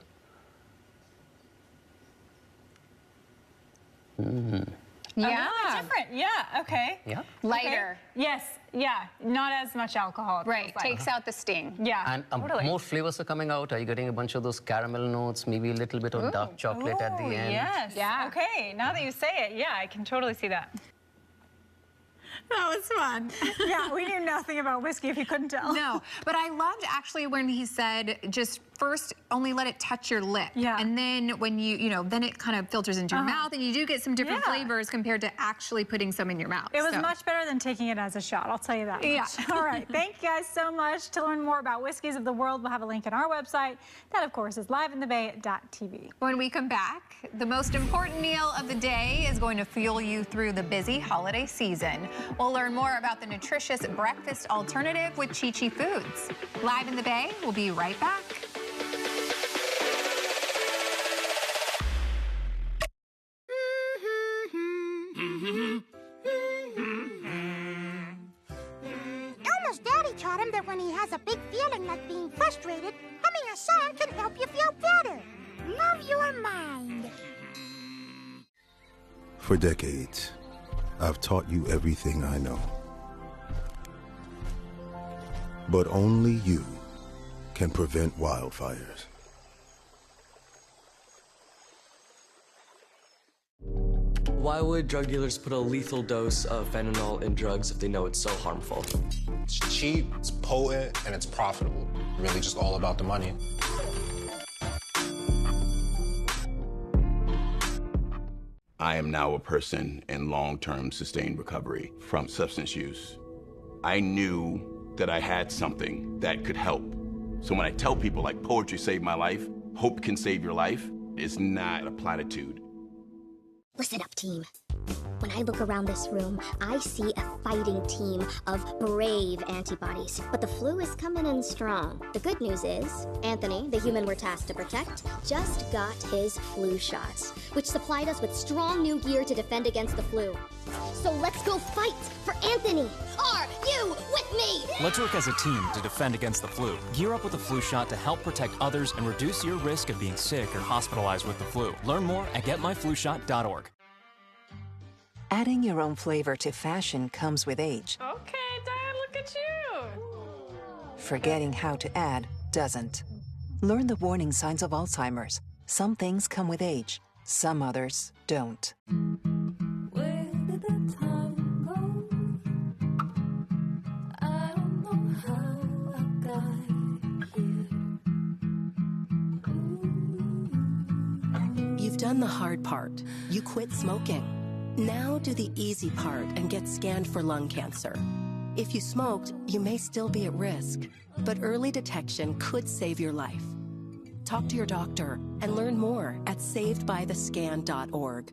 Yeah. A little different. Yeah, okay. Yeah. Lighter. Okay. Yes, yeah. Not as much alcohol. Right, takes out the sting. Yeah, And totally. more flavors are coming out. Are you getting a bunch of those caramel notes, maybe a little bit of dark chocolate at the end? Yes. Yeah. Okay, now that you say it, yeah, I can totally see that. That was fun. Yeah, we knew nothing about whiskey if you couldn't tell. No, but I loved actually when he said just first only let it touch your lip. Yeah. And then when then it kind of filters into your mouth, and you do get some different flavors compared to actually putting some in your mouth. It was much better than taking it as a shot, I'll tell you that much. All right, thank you guys so much. To learn more about whiskeys of the world, we'll have a link on our website. That, of course, is liveinthebay.tv. When we come back, the most important meal of the day is going to fuel you through the busy holiday season. We'll learn more about the nutritious breakfast alternative with Chi-Chi Foods. Live in the Bay, we'll be right back. Elmo's daddy taught him that when he has a big feeling like being frustrated, humming a song can help you feel better. Love your mind. For decades, I've taught you everything I know. But only you can prevent wildfires. Why would drug dealers put a lethal dose of fentanyl in drugs if they know it's so harmful? It's cheap, it's potent, and it's profitable. Really just all about the money. I am now a person in long-term sustained recovery from substance use. I knew that I had something that could help. So when I tell people like poetry saved my life, hope can save your life, it's not a platitude. Listen up, team. When I look around this room, I see a fighting team of brave antibodies. But the flu is coming in strong. The good news is, Anthony, the human we're tasked to protect, just got his flu shot, which supplied us with strong new gear to defend against the flu. So let's go fight for Anthony. Are you with me? Let's work as a team to defend against the flu. Gear up with a flu shot to help protect others and reduce your risk of being sick or hospitalized with the flu. Learn more at getmyflushot.org. Adding your own flavor to fashion comes with age. Okay, Dad, look at you. Forgetting how to add doesn't. Learn the warning signs of Alzheimer's. Some things come with age, some others don't. Where did the time go? I don't know how I got here. You've done the hard part. You quit smoking. Now do the easy part and get scanned for lung cancer. If you smoked, you may still be at risk, but early detection could save your life. Talk to your doctor and learn more at savedbythescan.org.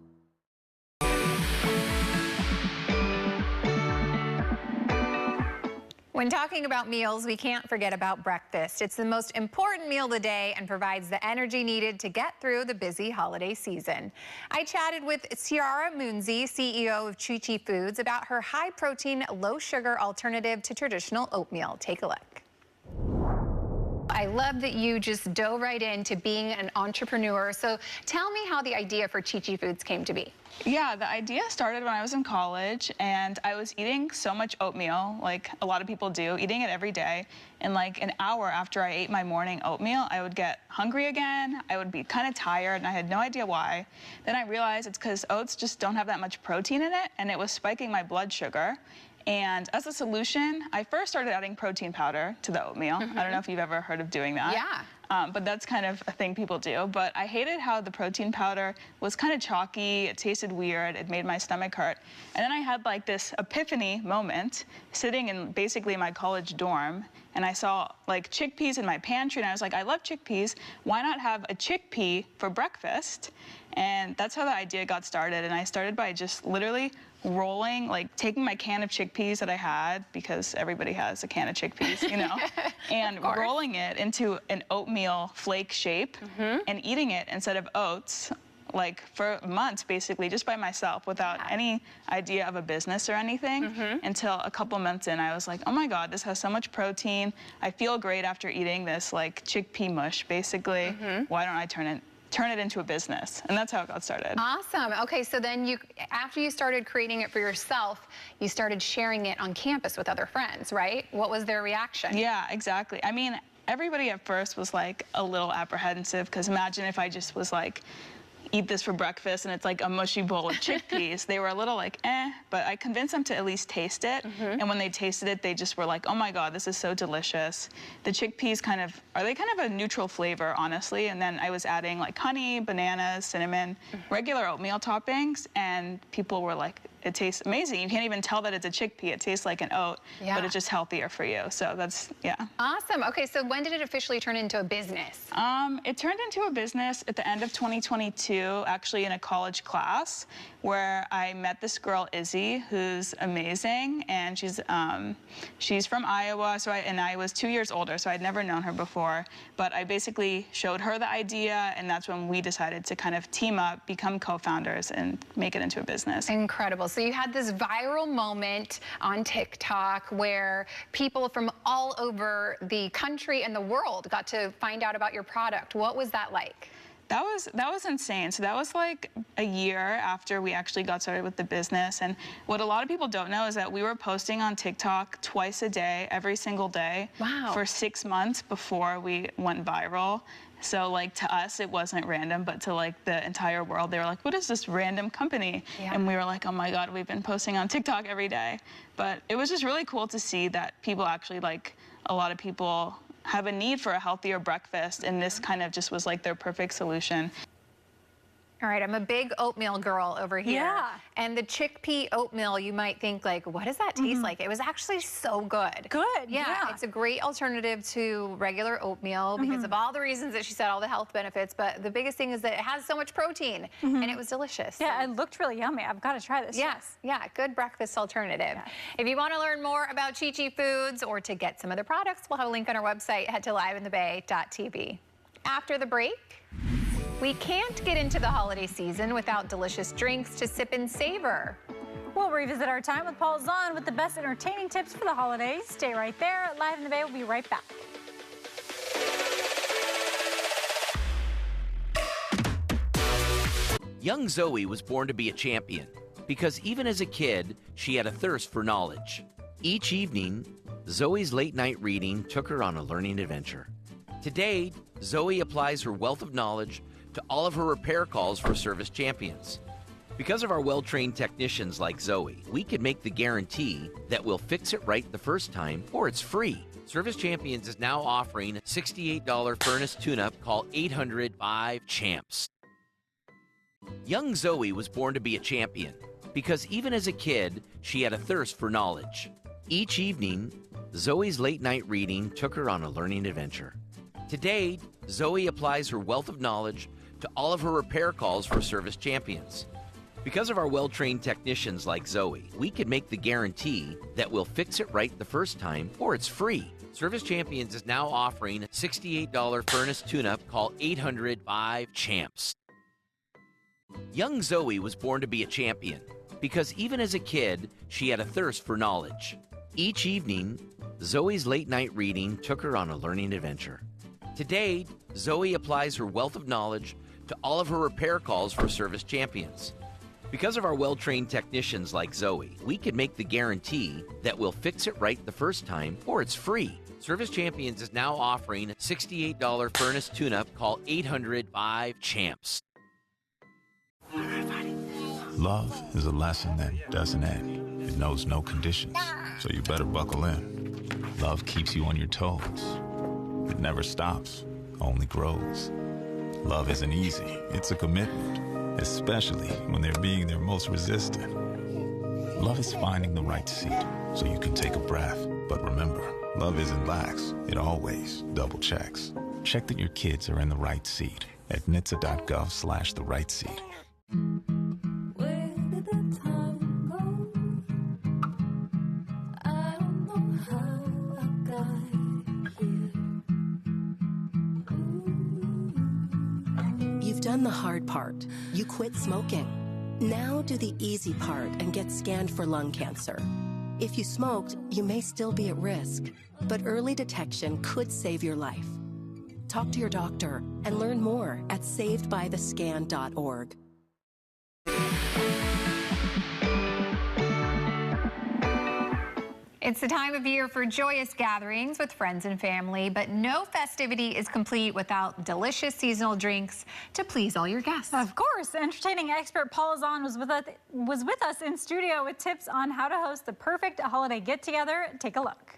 When talking about meals, we can't forget about breakfast. It's the most important meal of the day and provides the energy needed to get through the busy holiday season. I chatted with Ciara Moonzi, CEO of Chi-Chi Foods, about her high-protein, low-sugar alternative to traditional oatmeal. Take a look. I love that you just dove right into being an entrepreneur. So tell me how the idea for Chi-Chi Foods came to be. Yeah, the idea started when I was in college, and I was eating so much oatmeal, like a lot of people do, eating it every day. And like an hour after I ate my morning oatmeal, I would get hungry again. I would be kind of tired, and I had no idea why. Then I realized it's because oats just don't have that much protein in it, and it was spiking my blood sugar. And as a solution, I first started adding protein powder to the oatmeal. I don't know if you've ever heard of doing that. Yeah. But that's kind of a thing people do. But I hated how the protein powder was kind of chalky. It tasted weird. It made my stomach hurt. And then I had like this epiphany moment sitting in basically my college dorm. And I saw like chickpeas in my pantry. And I was like, I love chickpeas. Why not have a chickpea for breakfast? And that's how the idea got started. And I started by just literally rolling, like taking my can of chickpeas that I had, because everybody has a can of chickpeas, you know, and rolling it into an oatmeal flake shape and eating it instead of oats, like for months basically, just by myself without any idea of a business or anything, until a couple months in I was like, oh my God, this has so much protein. I feel great after eating this like chickpea mush basically. Why don't I turn it into a business? And that's how it got started. Awesome. Okay, so then after you started creating it for yourself, you started sharing it on campus with other friends, right? What was their reaction? Yeah, exactly. I mean, everybody at first was like a little apprehensive, because imagine if I just was like eat this for breakfast and it's like a mushy bowl of chickpeas. They were a little like, but I convinced them to at least taste it. And when they tasted it, they just were like, oh my God, this is so delicious. The chickpeas kind of a neutral flavor, honestly. And then I was adding like honey, bananas, cinnamon, regular oatmeal toppings, and people were like, it tastes amazing. You can't even tell that it's a chickpea. It tastes like an oat, but it's just healthier for you. So that's, Awesome. Okay, so when did it officially turn into a business? It turned into a business at the end of 2022, actually in a college class, where I met this girl, Izzy, who's amazing, and she's from Iowa, and I was 2 years older, so I'd never known her before, but I basically showed her the idea, and that's when we decided to kind of team up, become co-founders, and make it into a business. Incredible. So you had this viral moment on TikTok where people from all over the country and the world got to find out about your product. What was that like? That was insane. So that was like a year after we actually got started with the business. And what a lot of people don't know is that we were posting on TikTok twice a day, every single day, for 6 months before we went viral. So like to us, it wasn't random, but to like the entire world, they were like, what is this random company? And we were like, oh my God, we've been posting on TikTok every day. But it was just really cool to see that people actually, like, a lot of people have a need for a healthier breakfast, and this kind of just was like their perfect solution. All right, I'm a big oatmeal girl over here. Yeah. And the chickpea oatmeal, you might think like, what does that taste like? It was actually so good. Good, yeah. It's a great alternative to regular oatmeal because of all the reasons that she said, all the health benefits. But the biggest thing is that it has so much protein and it was delicious. Yeah, it looked really yummy. I've got to try this. Yes, yeah, good breakfast alternative. Yeah. If you want to learn more about Chi-Chi Foods or to get some of their products, we'll have a link on our website. Head to liveinthebay.tv. After the break, we can't get into the holiday season without delicious drinks to sip and savor. We'll revisit our time with Paul Zahn with the best entertaining tips for the holidays. Stay right there. Live in the Bay, we'll be right back. Young Zoe was born to be a champion because even as a kid, she had a thirst for knowledge. Each evening, Zoe's late-night reading took her on a learning adventure. Today, Zoe applies her wealth of knowledge to all of her repair calls for service champions. Because of our well-trained technicians like Zoe, we can make the guarantee that we'll fix it right the first time, or it's free. Service Champions is now offering a $68 furnace tune-up. Call 800-5-CHAMPS. Young Zoe was born to be a champion because even as a kid, she had a thirst for knowledge. Each evening, Zoe's late-night reading took her on a learning adventure. Today, Zoe applies her wealth of knowledge to all of her repair calls for service champions. Because of our well-trained technicians like Zoe, we can make the guarantee that we'll fix it right the first time, or it's free. Service Champions is now offering a $68 furnace tune-up. Call 800-5-CHAMPS. Young Zoe was born to be a champion because even as a kid, she had a thirst for knowledge. Each evening, Zoe's late-night reading took her on a learning adventure. Today, Zoe applies her wealth of knowledge to all of her repair calls for service champions. Because of our well-trained technicians like Zoe, we can make the guarantee that we'll fix it right the first time, or it's free. Service Champions is now offering a $68 furnace tune-up. Call 800-5-CHAMPS. Love is a lesson that doesn't end. It knows no conditions, so you better buckle in. Love keeps you on your toes. It never stops, only grows. Love isn't easy, it's a commitment, especially when they're being their most resistant. Love is finding the right seat so you can take a breath. But remember, love isn't lax, it always double checks. Check that your kids are in the right seat at NHTSA.gov/the right seat. You've done the hard part. You quit smoking. Now do the easy part and get scanned for lung cancer. If you smoked, you may still be at risk, but early detection could save your life. Talk to your doctor and learn more at savedbythescan.org. It's the time of year for joyous gatherings with friends and family, but no festivity is complete without delicious seasonal drinks to please all your guests. Of course, entertaining expert Paul Zahn was with us in studio with tips on how to host the perfect holiday get-together. Take a look.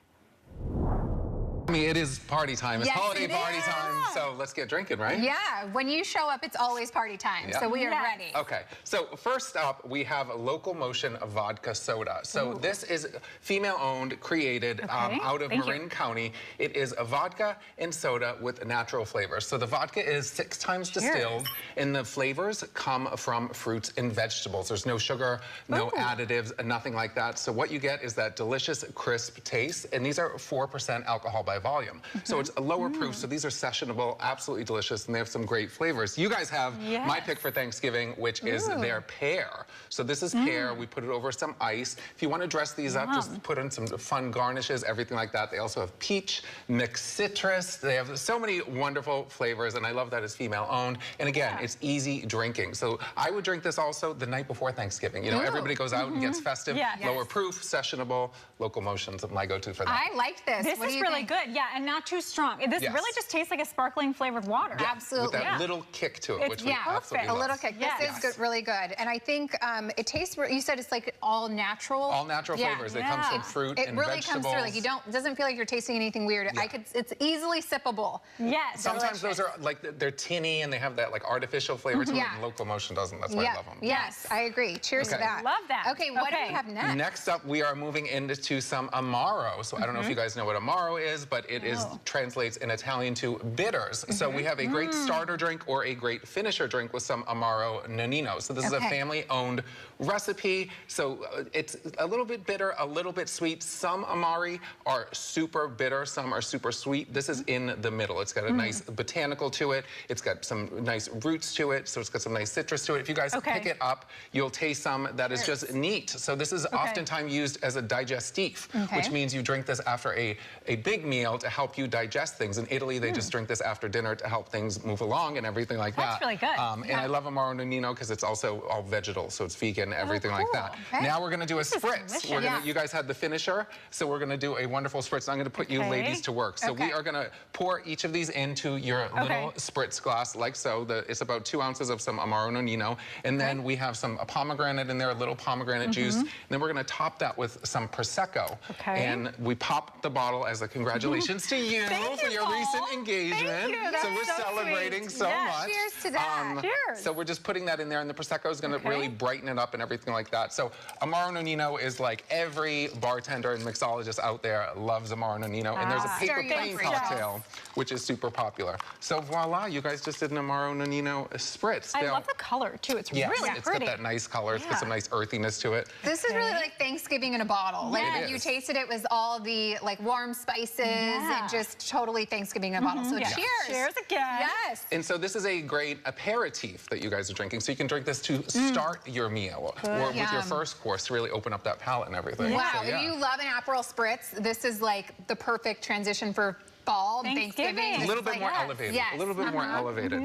I mean, it is party time. It's Yes, holiday it party is. time, so let's get drinking, right? Yeah, when you show up, it's always party time, Yeah. so we are ready. Okay, so first up, we have Local Motion Vodka Soda. So this is female-owned, created out of Marin County. It is a vodka and soda with natural flavors. So the vodka is 6 times distilled, and the flavors come from fruits and vegetables. There's no sugar, no additives, nothing like that. So what you get is that delicious, crisp taste, and these are 4% alcohol by volume. So it's a lower proof, so these are sessionable, absolutely delicious, and they have some great flavors. You guys have my pick for Thanksgiving, which is their pear. So this is pear. We put it over some ice. If you want to dress these up, just put in some fun garnishes, everything like that. They also have peach, mixed citrus. They have so many wonderful flavors, and I love that it's female-owned. And again, it's easy drinking. So I would drink this also the night before Thanksgiving. You know, everybody goes out and gets festive. Lower proof, sessionable, Local Motion's my go-to for that. I like this. This is really good. Yeah, and not too strong. This really just tastes like a sparkling flavored water. Absolutely. With that little kick to it, which we absolutely a love. little kick. This is good, really good. And I think it tastes, you said it's like all natural. All natural flavors. It comes from fruit and really vegetables. comes through. Like it doesn't feel like you're tasting anything weird. It's easily sippable. Yes. Sometimes those are like, they're tinny and they have that like artificial flavor to it, and Local Motion doesn't. That's why I love them. Yes, I agree. Cheers to that. Love that. Okay, what do we have next? Next up, we are moving into some Amaro. So I don't know if you guys know what Amaro is, but it translates in Italian to bitters. So we have a great starter drink or a great finisher drink with some Amaro Nonino. So this is a family-owned recipe. So it's a little bit bitter, a little bit sweet. Some Amari are super bitter, some are super sweet. This is in the middle. It's got a nice botanical to it. It's got some nice roots to it. So it's got some nice citrus to it. If you guys pick it up, you'll taste some that is just neat. So this is oftentimes used as a digestif, which means you drink this after a big meal to help you digest things. In Italy, they just drink this after dinner to help things move along and everything like that. That's really good. And I love Amaro Nonino because it's also all vegetal, so it's vegan, everything like that. Now we're gonna do a spritz. You guys had the finisher, so we're gonna do a wonderful spritz. I'm gonna put you ladies to work. So we are gonna pour each of these into your little spritz glass, like so. It's about 2 ounces of some Amaro Nonino, and then we have some pomegranate in there, a little pomegranate juice, and then we're gonna top that with some Prosecco. And we pop the bottle as a congratulations to you for your recent engagement. So we're celebrating so much. Cheers to that. Cheers. So we're just putting that in there, and the Prosecco is going to really brighten it up and everything like that. So Amaro Nonino is like every bartender and mixologist out there loves Amaro Nonino. And there's a paper plane cocktail, which is super popular. So voila, you guys just did an Amaro Nonino spritz. I love the color too. It's really pretty. It's got that nice color. It's got some nice earthiness to it. This is really like Thanksgiving in a bottle. Like when you tasted it was all the like warm spices and just totally Thanksgiving in a bottle. So cheers. Cheers again. Yes. And so this is a great aperitif that you guys are drinking. So you can drink this to start your meal or with your first course to really open up that palate and everything. Wow, So, if you love an Aperol Spritz, this is like the perfect transition for fall, Thanksgiving. A little bit more elevated. Yes. A little bit more elevated.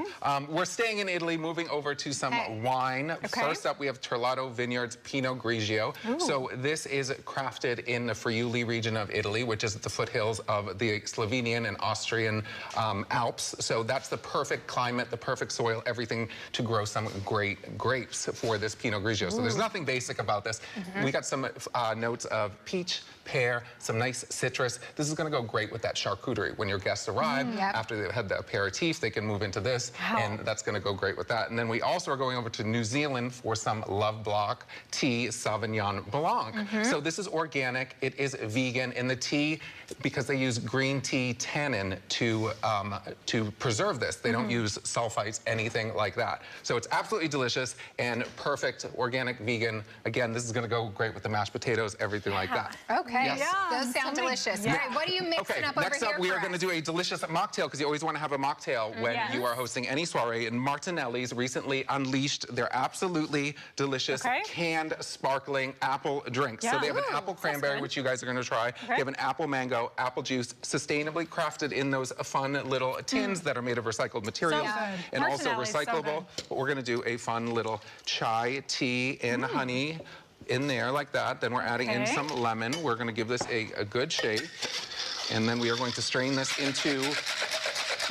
We're staying in Italy, moving over to some wine. First up, we have Terlato Vineyards Pinot Grigio. So this is crafted in the Friuli region of Italy, which is at the foothills of the Slovenian and Austrian Alps. So that's the perfect climate, the perfect soil, everything to grow some great grapes for this Pinot Grigio. So there's nothing basic about this. We got some notes of peach, pear, some nice citrus. This is going to go great with that charcuterie. When your guests arrive, after they've had the aperitif, they can move into this, and that's going to go great with that. And then we also are going over to New Zealand for some Love Block Tea Sauvignon Blanc. So this is organic, it is vegan, and the tea, because they use green tea tannin to preserve this. They don't use sulfites, anything like that. So it's absolutely delicious and perfect, organic, vegan. Again, this is going to go great with the mashed potatoes, everything like that. Okay, those sound delicious. All right, what are you mixing up over here? Next up, we are going to do a delicious mocktail, because you always want to have a mocktail when you are hosting any soiree. And Martinelli's recently unleashed their absolutely delicious canned sparkling apple drink. So they have an apple cranberry, which you guys are going to try. They have an apple mango, apple juice, sustainably crafted in those fun little tins that are made of recycled materials and also recyclable. But we're going to do a fun little chai tea and honey in there like that. Then we're adding in some lemon. We're going to give this a good shake. And then we are going to strain this into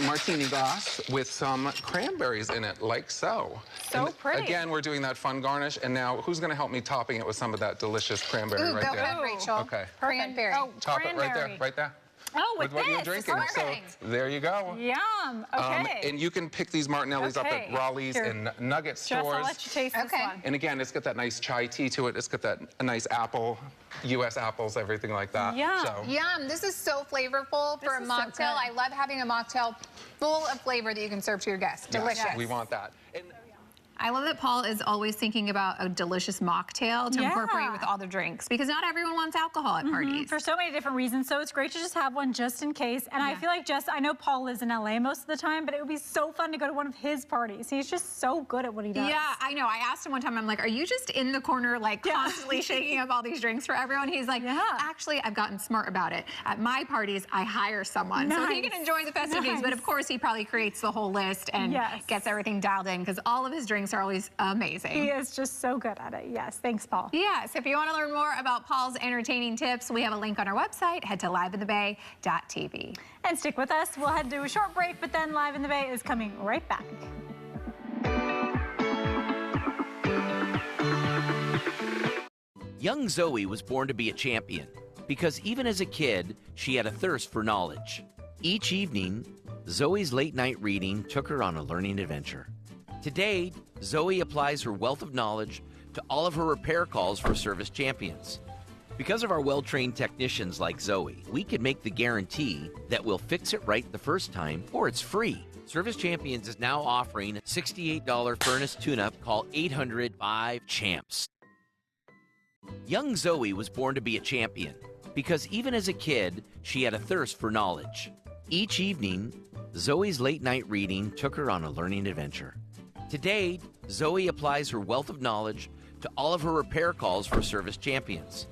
martini glass with some cranberries in it, like so. So pretty. Again, we're doing that fun garnish. And now, who's going to help me topping it with some of that delicious cranberry right go there? ahead, Rachel. Okay. Cranberry. Oh, Top cranberry. it right there, right there. Oh, with what you're this. drinking. Perfect. So there you go. Yum. Okay. And you can pick these Martinellis up at Raleigh's and Nugget Jess, stores. I'll let you taste this one. And again, it's got that nice chai tea to it. It's got that nice apple, U.S. apples, everything like that. Yum. So. Yum. This is so flavorful for a mocktail. I love having a mocktail full of flavor that you can serve to your guests. Delicious. Yes, we want that. I love that Paul is always thinking about a delicious mocktail to incorporate with all the drinks, because not everyone wants alcohol at parties. For so many different reasons, so it's great to just have one just in case. And I feel like I know Paul lives in LA most of the time, but it would be so fun to go to one of his parties. He's just so good at what he does. Yeah, I know. I asked him one time, I'm like, are you just in the corner, like constantly shaking up all these drinks for everyone? He's like, actually, I've gotten smart about it. At my parties, I hire someone so he can enjoy the festivities. But of course, he probably creates the whole list and gets everything dialed in, because all of his drinks are always amazing. He is just so good at it. Yes, thanks, Paul. Yes, if you want to learn more about Paul's entertaining tips, we have a link on our website. Head to liveinthebay.tv. And stick with us. We'll head to a short break, but then Live in the Bay is coming right back. Young Zoe was born to be a champion because even as a kid, she had a thirst for knowledge. Each evening, Zoe's late-night reading took her on a learning adventure. Today, Zoe applies her wealth of knowledge to all of her repair calls for service champions. Because of our well-trained technicians like Zoe, we can make the guarantee that we'll fix it right the first time, or it's free. Service Champions is now offering a $68 furnace tune-up. Call 800-5-CHAMPS. Young Zoe was born to be a champion because even as a kid, she had a thirst for knowledge. Each evening, Zoe's late-night reading took her on a learning adventure. Today, Zoe applies her wealth of knowledge to all of her repair calls for service champions.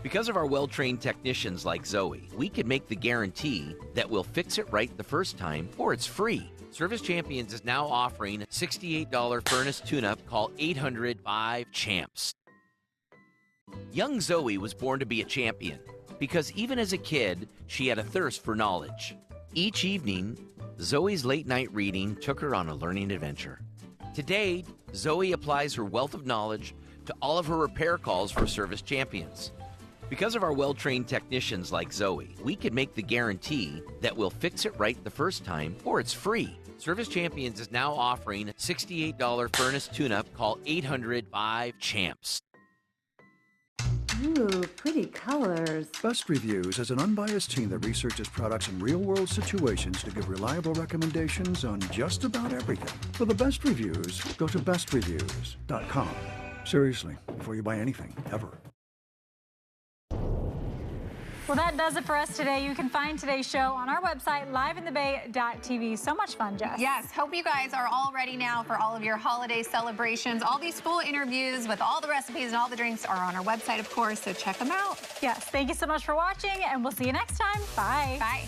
Because of our well-trained technicians like Zoe, we can make the guarantee that we'll fix it right the first time, or it's free. Service Champions is now offering a $68 furnace tune-up. Call 800-5-CHAMPS. Young Zoe was born to be a champion because even as a kid, she had a thirst for knowledge. Each evening, Zoe's late-night reading took her on a learning adventure. Today, Zoe applies her wealth of knowledge to all of her repair calls for service champions. Because of our well-trained technicians like Zoe, we can make the guarantee that we'll fix it right the first time, or it's free. Service Champions is now offering a $68 furnace tune-up. Call 800-5-CHAMPS. Ooh, pretty colors. Best Reviews is an unbiased team that researches products in real-world situations to give reliable recommendations on just about everything. For the best reviews, go to bestreviews.com. Seriously, before you buy anything, ever. Well, that does it for us today. You can find today's show on our website, liveinthebay.tv. So much fun, Jess. Yes, hope you guys are all ready now for all of your holiday celebrations. All these full interviews with all the recipes and all the drinks are on our website, of course, so check them out. Yes, thank you so much for watching, and we'll see you next time. Bye. Bye.